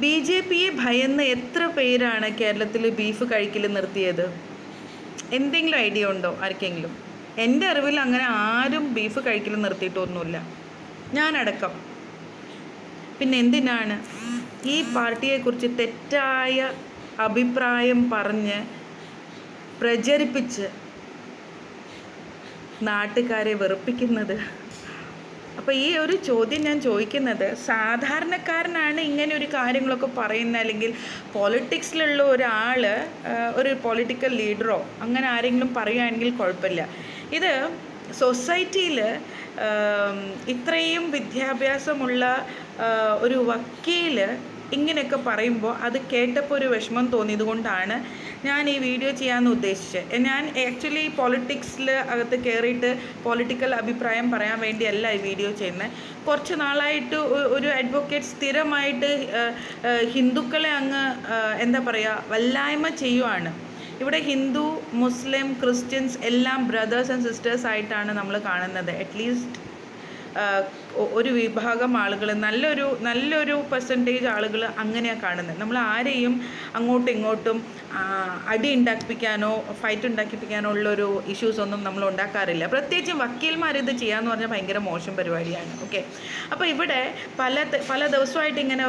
BJPയെ ഭയന്ന് എത്ര പേരാണ് കേരളത്തിൽ ബീഫ് കഴിക്കൽ നിർത്തിയത്? എന്തെങ്കിലും ഐഡിയ ഉണ്ടോ ആർക്കെങ്കിലും? എൻ്റെ അറിവിൽ അങ്ങനെ ആരും ബീഫ് കഴിക്കൽ നിർത്തിയിട്ടൊന്നുമില്ല, ഞാനടക്കം. പിന്നെ എന്തിനാണ് ഈ പാർട്ടിയെക്കുറിച്ച് തെറ്റായ അഭിപ്രായം പറഞ്ഞ് പ്രചരിപ്പിച്ച് നാട്ടുകാരെ വെറുപ്പിക്കുന്നത്? അപ്പോൾ ഈ ഒരു ചോദ്യം ഞാൻ ചോദിക്കുന്നത്, സാധാരണക്കാരനാണ് ഇങ്ങനെ ഒരു കാര്യങ്ങളൊക്കെ പറയുന്നത്, അല്ലെങ്കിൽ പൊളിറ്റിക്സിലുള്ള ഒരാൾ, ഒരു പൊളിറ്റിക്കൽ ലീഡറോ അങ്ങനെ ആരെങ്കിലും പറയുകയാണെങ്കിൽ കുഴപ്പമില്ല. ഇത് സൊസൈറ്റിയിൽ ഇത്രയും വിദ്യാഭ്യാസമുള്ള ഒരു വക്കീൽ ഇങ്ങനെയൊക്കെ പറയുമ്പോൾ അത് കേട്ടപ്പോൾ ഒരു വിഷമം തോന്നിയത് കൊണ്ടാണ് ഞാൻ ഈ വീഡിയോ ചെയ്യാമെന്ന് ഉദ്ദേശിച്ചത്. ഞാൻ ആക്ച്വലി പൊളിറ്റിക്സിൽ അകത്ത് കയറിയിട്ട് പൊളിറ്റിക്കൽ അഭിപ്രായം പറയാൻ വേണ്ടിയല്ല ഈ വീഡിയോ ചെയ്യുന്നത്. കുറച്ച് നാളായിട്ട് ഒരു അഡ്വക്കേറ്റ് സ്ഥിരമായിട്ട് ഹിന്ദുക്കളെ അങ്ങ് എന്താ പറയുക, വല്ലായ്മ ചെയ്യുവാണ്. ഇവിടെ ഹിന്ദു, മുസ്ലിം, ക്രിസ്ത്യൻസ് എല്ലാം ബ്രദേഴ്സ് ആൻഡ് സിസ്റ്റേഴ്സ് ആയിട്ടാണ് നമ്മൾ കാണുന്നത്. അറ്റ്ലീസ്റ്റ് ഒരു വിഭാഗം ആളുകൾ, നല്ലൊരു പെർസെൻറ്റേജ് ആളുകൾ അങ്ങനെയാണ് കാണുന്നത്. നമ്മൾ ആരെയും അങ്ങോട്ടും ഇങ്ങോട്ടും അടി ഉണ്ടാക്കിപ്പിക്കാനോ ഫൈറ്റ് ഉണ്ടാക്കിപ്പിക്കാനോ ഉള്ളൊരു ഇഷ്യൂസൊന്നും നമ്മൾ ഉണ്ടാക്കാറില്ല. പ്രത്യേകിച്ചും വക്കീൽമാരിത് ചെയ്യാമെന്ന് പറഞ്ഞാൽ ഭയങ്കര മോശം പരിപാടിയാണ്. ഓക്കെ, അപ്പോൾ ഇവിടെ പല ദിവസമായിട്ട് ഇങ്ങനെ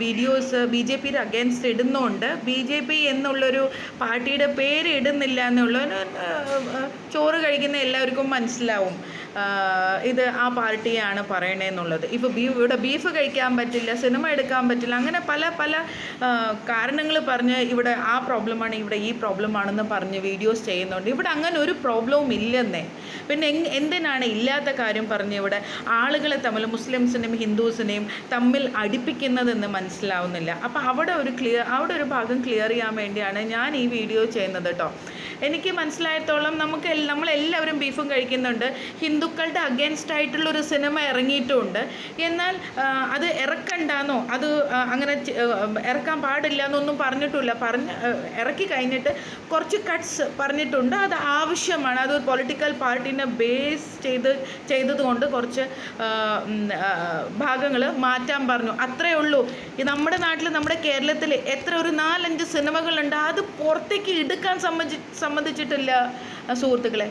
വീഡിയോസ് BJPയുടെ അഗേൻസ്റ്റ് ഇടുന്നുണ്ട്. BJP എന്നുള്ളൊരു പാർട്ടിയുടെ പേര് ഇടുന്നില്ല എന്നുള്ളൊരു ചോറ് കഴിക്കുന്ന എല്ലാവർക്കും മനസ്സിലാവും ഇത് ആ പാർട്ടിയാണ് പറയണേന്നുള്ളത്. ഇവിടെ ബീഫ് കഴിക്കാൻ പറ്റില്ല, സിനിമ എടുക്കാൻ പറ്റില്ല, അങ്ങനെ പല കാരണങ്ങൾ പറഞ്ഞ് ഇവിടെ ആ പ്രോബ്ലമാണ്, ഇവിടെ ഈ പ്രോബ്ലമാണെന്ന് പറഞ്ഞ് വീഡിയോസ് ചെയ്യുന്നുണ്ട്. ഇവിടെ അങ്ങനെ ഒരു പ്രോബ്ലവും ഇല്ലെന്നേ. പിന്നെ എന്തിനാണ് ഇല്ലാത്ത കാര്യം പറഞ്ഞ് ഇവിടെ ആളുകളെ തമ്മിൽ, മുസ്ലിംസിനെയും ഹിന്ദുസിനെയും തമ്മിൽ അടുപ്പിക്കുന്നതെന്ന് മനസ്സിലാവുന്നില്ല. അപ്പോൾ അവിടെ ഒരു ഭാഗം ക്ലിയർ ചെയ്യാൻ വേണ്ടിയാണ് ഞാൻ ഈ വീഡിയോ ചെയ്യുന്നത് കേട്ടോ. എനിക്ക് മനസ്സിലായത്തോളം നമ്മളെല്ലാവരും ബീഫും കഴിക്കുന്നുണ്ട്. ഹിന്ദുക്കളുടെ അഗേൻസ്റ്റ് ആയിട്ടുള്ളൊരു സിനിമ ഇറങ്ങിയിട്ടുമുണ്ട്. എന്നാൽ അത് ഇറക്കണ്ടെന്നോ അത് അങ്ങനെ ഇറക്കാൻ പാടില്ല എന്നൊന്നും പറഞ്ഞിട്ടില്ല. ഇറക്കി കഴിഞ്ഞിട്ട് കുറച്ച് കട്ട്സ് പറഞ്ഞിട്ടുണ്ട്. അത് ആവശ്യമാണ്, അത് ഒരു പൊളിറ്റിക്കൽ പാർട്ടീനെ ബേസ് ചെയ്തതുകൊണ്ട് കുറച്ച് ഭാഗങ്ങൾ മാറ്റാൻ പറഞ്ഞു, അത്രയേ ഉള്ളൂ. നമ്മുടെ നാട്ടിൽ, നമ്മുടെ കേരളത്തിൽ ഒരു 4-5 സിനിമകളുണ്ട്, അത് പുറത്തേക്ക് എടുക്കാൻ സമ്മതിച്ചിട്ടില്ല സുഹൃത്തുക്കളെ.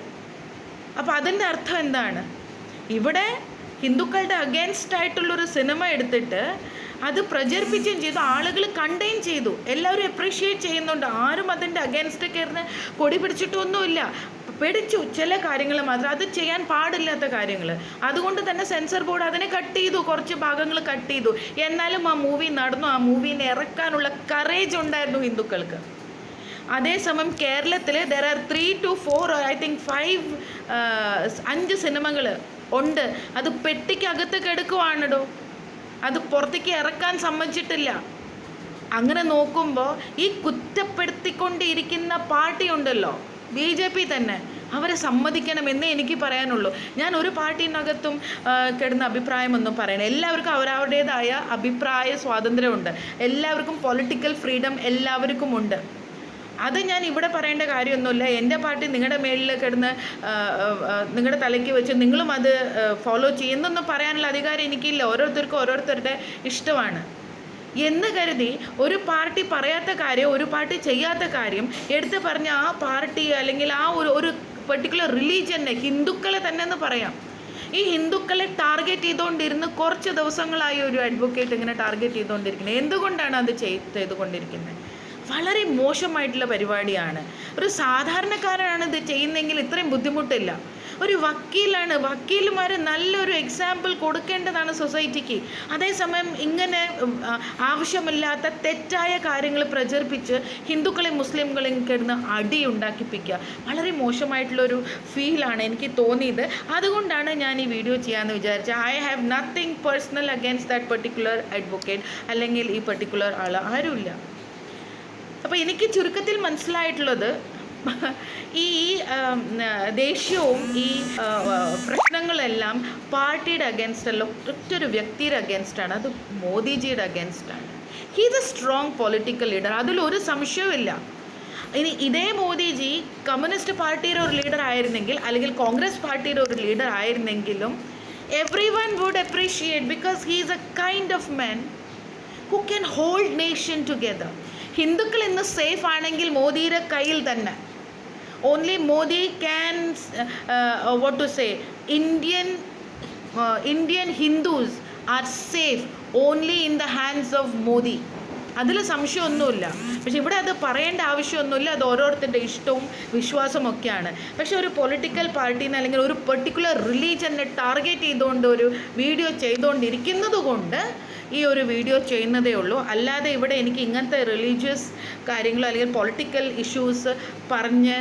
അപ്പോൾ അതിൻ്റെ അർത്ഥം എന്താണ്? ഇവിടെ ഹിന്ദുക്കളുടെ അഗേൻസ്റ്റ് ആയിട്ടുള്ളൊരു സിനിമ എടുത്തിട്ട് അത് പ്രചരിപ്പിക്കുകയും ചെയ്തു, ആളുകൾ കണ്ടുകയും ചെയ്തു, എല്ലാവരും അപ്രീഷിയേറ്റ് ചെയ്യുന്നുണ്ട്. ആരും അതിൻ്റെ അഗേൻസ്റ്റ് കയറുന്ന കൊടി പിടിച്ചിട്ടൊന്നുമില്ല. പിടിച്ചു ചില കാര്യങ്ങൾ മാത്രം, അത് ചെയ്യാൻ പാടില്ലാത്ത കാര്യങ്ങൾ. അതുകൊണ്ട് തന്നെ സെൻസർ ബോർഡ് അതിനെ കട്ട് ചെയ്തു, കുറച്ച് ഭാഗങ്ങൾ കട്ട് ചെയ്തു. എന്നാലും ആ മൂവി നടന്നു, ആ മൂവീനെ ഇറക്കാനുള്ള കറേജ് ഉണ്ടായിരുന്നു ഹിന്ദുക്കൾക്ക്. അതേസമയം കേരളത്തിൽ there are 3 to 4 I think 5 സിനിമകൾ ഉണ്ട്, അത് പെട്ടിക്കകത്ത് കിടക്കുവാണിടോ, അത് പുറത്തേക്ക് ഇറക്കാൻ സമ്മതിച്ചിട്ടില്ല. അങ്ങനെ നോക്കുമ്പോൾ ഈ കുറ്റപ്പെടുത്തിക്കൊണ്ടിരിക്കുന്ന പാർട്ടി ഉണ്ടല്ലോ, BJP തന്നെ, അവരെ സമ്മതിക്കണമെന്നേ എനിക്ക് പറയാനുള്ളൂ. ഞാൻ ഒരു പാർട്ടിനകത്തും കിടന്ന അഭിപ്രായമൊന്നും പറയണം. എല്ലാവർക്കും അവരവരുടേതായ അഭിപ്രായ സ്വാതന്ത്ര്യമുണ്ട്, എല്ലാവർക്കും പൊളിറ്റിക്കൽ ഫ്രീഡം എല്ലാവർക്കും ഉണ്ട്. അത് ഞാൻ ഇവിടെ പറയേണ്ട കാര്യമൊന്നുമില്ല. എൻ്റെ പാർട്ടി നിങ്ങളുടെ മേളിൽ കിടന്ന് നിങ്ങളുടെ തലയ്ക്ക് വെച്ച് നിങ്ങളും അത് ഫോളോ ചെയ്യുന്നൊന്നും പറയാനുള്ള അധികാരം എനിക്കില്ല. ഓരോരുത്തർക്കും ഓരോരുത്തരുടെ ഇഷ്ടമാണ് എന്ന് കരുതി ഒരു പാർട്ടി പറയാത്ത കാര്യം, ഒരു പാർട്ടി ചെയ്യാത്ത കാര്യം എടുത്ത് പറഞ്ഞ ആ പാർട്ടി അല്ലെങ്കിൽ ആ ഒരു പെർട്ടിക്കുലർ റിലീജിയനെ, ഹിന്ദുക്കളെ തന്നെ എന്ന് പറയാം, ഈ ഹിന്ദുക്കളെ ടാർഗറ്റ് ചെയ്തുകൊണ്ടിരുന്ന് കുറച്ച് ദിവസങ്ങളായി ഒരു അഡ്വക്കേറ്റ് ഇങ്ങനെ ടാർഗറ്റ് ചെയ്തുകൊണ്ടിരിക്കുന്നത്. എന്തുകൊണ്ടാണ് അത് ചെയ്തുകൊണ്ടിരിക്കുന്നത്? വളരെ മോശമായിട്ടുള്ള പരിപാടിയാണ്. ഒരു സാധാരണക്കാരനാണ് ഇത് ചെയ്യുന്നതെങ്കിൽ ഇത്രയും ബുദ്ധിമുട്ടില്ല. ഒരു വക്കീലാണ്, വക്കീലുമാർ നല്ലൊരു എക്സാമ്പിൾ കൊടുക്കേണ്ടതാണ് സൊസൈറ്റിക്ക്. അതേസമയം ഇങ്ങനെ ആവശ്യമില്ലാത്ത തെറ്റായ കാര്യങ്ങൾ പ്രചരിപ്പിച്ച് ഹിന്ദുക്കളെയും മുസ്ലിംകളെയും കിടന്ന് അടി ഉണ്ടാക്കിപ്പിക്കുക വളരെ മോശമായിട്ടുള്ളൊരു ഫീലാണ് എനിക്ക് തോന്നിയത്. അതുകൊണ്ടാണ് ഞാൻ ഈ വീഡിയോ ചെയ്യാമെന്ന് വിചാരിച്ചത്. I have nothing personal against that particular advocate, അല്ലെങ്കിൽ ഈ പെർട്ടിക്കുലർ ആൾ, ആരുമില്ല. അപ്പോൾ എനിക്ക് ചുരുക്കത്തിൽ മനസ്സിലായിട്ടുള്ളത്, ഈ ദേഷ്യവും ഈ പ്രശ്നങ്ങളെല്ലാം പാർട്ടിയുടെ അഗേൻസ്റ്റല്ല, ഒറ്റൊരു വ്യക്തിയുടെ അഗേൻസ്റ്റാണ്. അത് മോദിജിയുടെ അഗേൻസ്റ്റാണ്. He is a strong political leader, അതിലൊരു സംശയവുമില്ല. ഇനി ഇതേ മോദിജി കമ്മ്യൂണിസ്റ്റ് പാർട്ടിയുടെ ഒരു ലീഡർ ആയിരുന്നെങ്കിൽ, അല്ലെങ്കിൽ കോൺഗ്രസ് പാർട്ടിയുടെ ഒരു leader ആയിരുന്നെങ്കിലും everyone would appreciate, because he is a kind of man who can hold nation together. ഹിന്ദുക്കൾ ഇന്ന് സേഫ് ആണെങ്കിൽ മോദിയുടെ കയ്യിൽ തന്നെ. Only Modi can what to say Indian Hindus are safe only in the hands of Modi. അതിൽ സംശയമൊന്നുമില്ല. പക്ഷെ ഇവിടെ അത് പറയേണ്ട ആവശ്യമൊന്നുമില്ല. അത് ഓരോരുത്തരുടെ ഇഷ്ടവും വിശ്വാസവും ഒക്കെയാണ്. പക്ഷെ ഒരു പൊളിറ്റിക്കൽ പാർട്ടീനെ അല്ലെങ്കിൽ ഒരു പെർട്ടിക്കുലർ റിലീജനെ ടാർഗറ്റ് ചെയ്തുകൊണ്ട് ഒരു വീഡിയോ ചെയ്തുകൊണ്ടിരിക്കുന്നത് കൊണ്ട് ഈ ഒരു വീഡിയോ ചെയ്യുന്നതേ ഉള്ളൂ. അല്ലാതെ ഇവിടെ എനിക്ക് ഇങ്ങനത്തെ റിലീജിയസ് കാര്യങ്ങളോ അല്ലെങ്കിൽ പൊളിറ്റിക്കൽ ഇഷ്യൂസ് പറഞ്ഞ്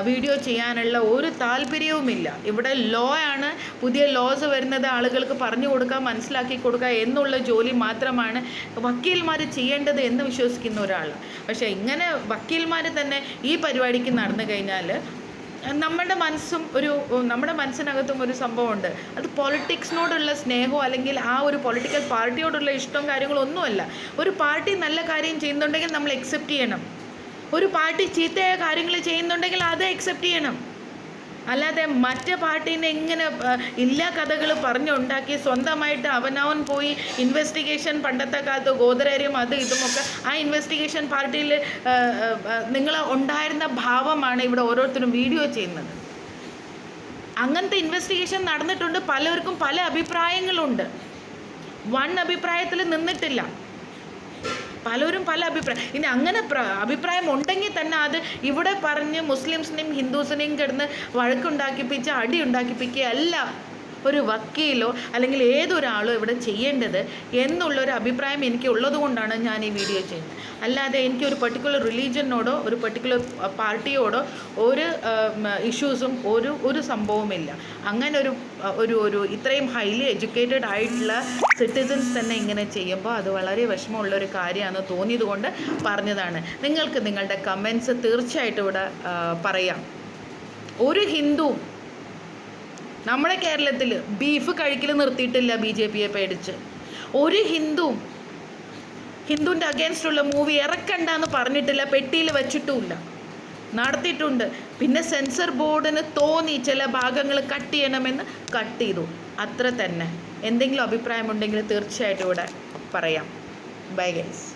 വീഡിയോ ചെയ്യാനുള്ള ഒരു താല്പര്യവുമില്ല. ഇവിടെ ലോ ആണ്, പുതിയ ലോസ് വരുന്നത് ആളുകൾക്ക് പറഞ്ഞു കൊടുക്കുക, മനസ്സിലാക്കി കൊടുക്കുക എന്നുള്ള ജോലി മാത്രമാണ് വക്കീൽമാർ ചെയ്യേണ്ടത് എന്ന് വിശ്വസിക്കുന്ന ഒരാൾ. പക്ഷേ ഇങ്ങനെ വക്കീൽമാർ തന്നെ ഈ പരിപാടിക്ക് നടന്നു കഴിഞ്ഞാൽ നമ്മുടെ മനസ്സിനകത്തും ഒരു സംഭവമുണ്ട്. അത് പൊളിറ്റിക്സിനോടുള്ള സ്നേഹമോ അല്ലെങ്കിൽ ആ ഒരു പൊളിറ്റിക്കൽ പാർട്ടിയോടുള്ള ഇഷ്ടവും കാര്യങ്ങളും ഒന്നുമല്ല. ഒരു പാർട്ടി നല്ല കാര്യം ചെയ്യുന്നുണ്ടെങ്കിൽ നമ്മൾ അക്സെപ്റ്റ് ചെയ്യണം. ഒരു പാർട്ടി ചീത്തയായ കാര്യങ്ങൾ ചെയ്യുന്നുണ്ടെങ്കിൽ അത് അക്സെപ്റ്റ് ചെയ്യണം. അല്ലാതെ മറ്റേ പാർട്ടീനെ ഇങ്ങനെ ഇല്ലാ കഥകൾ പറഞ്ഞുണ്ടാക്കി സ്വന്തമായിട്ട് അവനവൻ പോയി ഇൻവെസ്റ്റിഗേഷൻ, പണ്ടത്തെ കാലത്ത് ഗോദരേരിയും അത് ഇതുമൊക്കെ ആ ഇൻവെസ്റ്റിഗേഷൻ പാർട്ടിയിൽ നിങ്ങൾ ഉണ്ടായിരുന്ന ഭാവമാണ് ഇവിടെ ഓരോരുത്തരും വീഡിയോ ചെയ്യുന്നത്. അങ്ങനത്തെ ഇൻവെസ്റ്റിഗേഷൻ നടന്നിട്ടുണ്ട്. പലർക്കും പല അഭിപ്രായങ്ങളുണ്ട്. അഭിപ്രായത്തിൽ നിന്നിട്ടില്ല. പലരും പല അഭിപ്രായം. ഇനി അങ്ങനെ അഭിപ്രായം ഉണ്ടെങ്കിൽ തന്നെ അത് ഇവിടെ പറഞ്ഞ് മുസ്ലിംസിനെയും ഹിന്ദുസിനെയും കിടന്ന് വഴക്കുണ്ടാക്കിപ്പിച്ച് അടി ഉണ്ടാക്കിപ്പിക്കുകയല്ല ഒരു വക്കീലോ അല്ലെങ്കിൽ ഏതൊരാളോ ഇവിടെ ചെയ്യേണ്ടത് എന്നുള്ളൊരു അഭിപ്രായം എനിക്ക് ഉള്ളത് കൊണ്ടാണ് ഞാൻ ഈ വീഡിയോ ചെയ്യുന്നത്. അല്ലാതെ എനിക്ക് ഒരു പെർട്ടിക്കുലർ റിലീജിയനോടോ ഒരു പെർട്ടിക്കുലർ പാർട്ടിയോടോ ഒരു ഇഷ്യൂസും ഒരു സംഭവമില്ല. അങ്ങനെ ഒരു ഇത്രയും ഹൈലി എഡ്യൂക്കേറ്റഡ് ആയിട്ടുള്ള സിറ്റിസൻസ് തന്നെ ഇങ്ങനെ ചെയ്യുമ്പോൾ അത് വളരെ വിഷമമുള്ളൊരു കാര്യമാണെന്ന് തോന്നിയത് കൊണ്ട് പറഞ്ഞതാണ്. നിങ്ങൾക്ക് നിങ്ങളുടെ കമൻസ് തീർച്ചയായിട്ടും ഇവിടെ പറയാം. ഒരു ഹിന്ദു നമ്മുടെ കേരളത്തിൽ ബീഫ് കഴിക്കൽ നിർത്തിയിട്ടില്ല BJPയെ പേടിച്ച്. ഒരു ഹിന്ദുവിൻ്റെ അഗേൻസ്റ്റുള്ള മൂവി ഇറക്കണ്ടെന്ന് പറഞ്ഞിട്ടില്ല, പെട്ടിയിൽ വെച്ചിട്ടുമില്ല, നടത്തിയിട്ടുണ്ട്. പിന്നെ സെൻസർ ബോർഡിന് തോന്നി ചില ഭാഗങ്ങൾ കട്ട് ചെയ്യണമെന്ന് കട്ട് ചെയ്തു, അത്ര തന്നെ. എന്തെങ്കിലും അഭിപ്രായമുണ്ടെങ്കിൽ തീർച്ചയായിട്ടും ഇവിടെ പറയാം. Bye guys.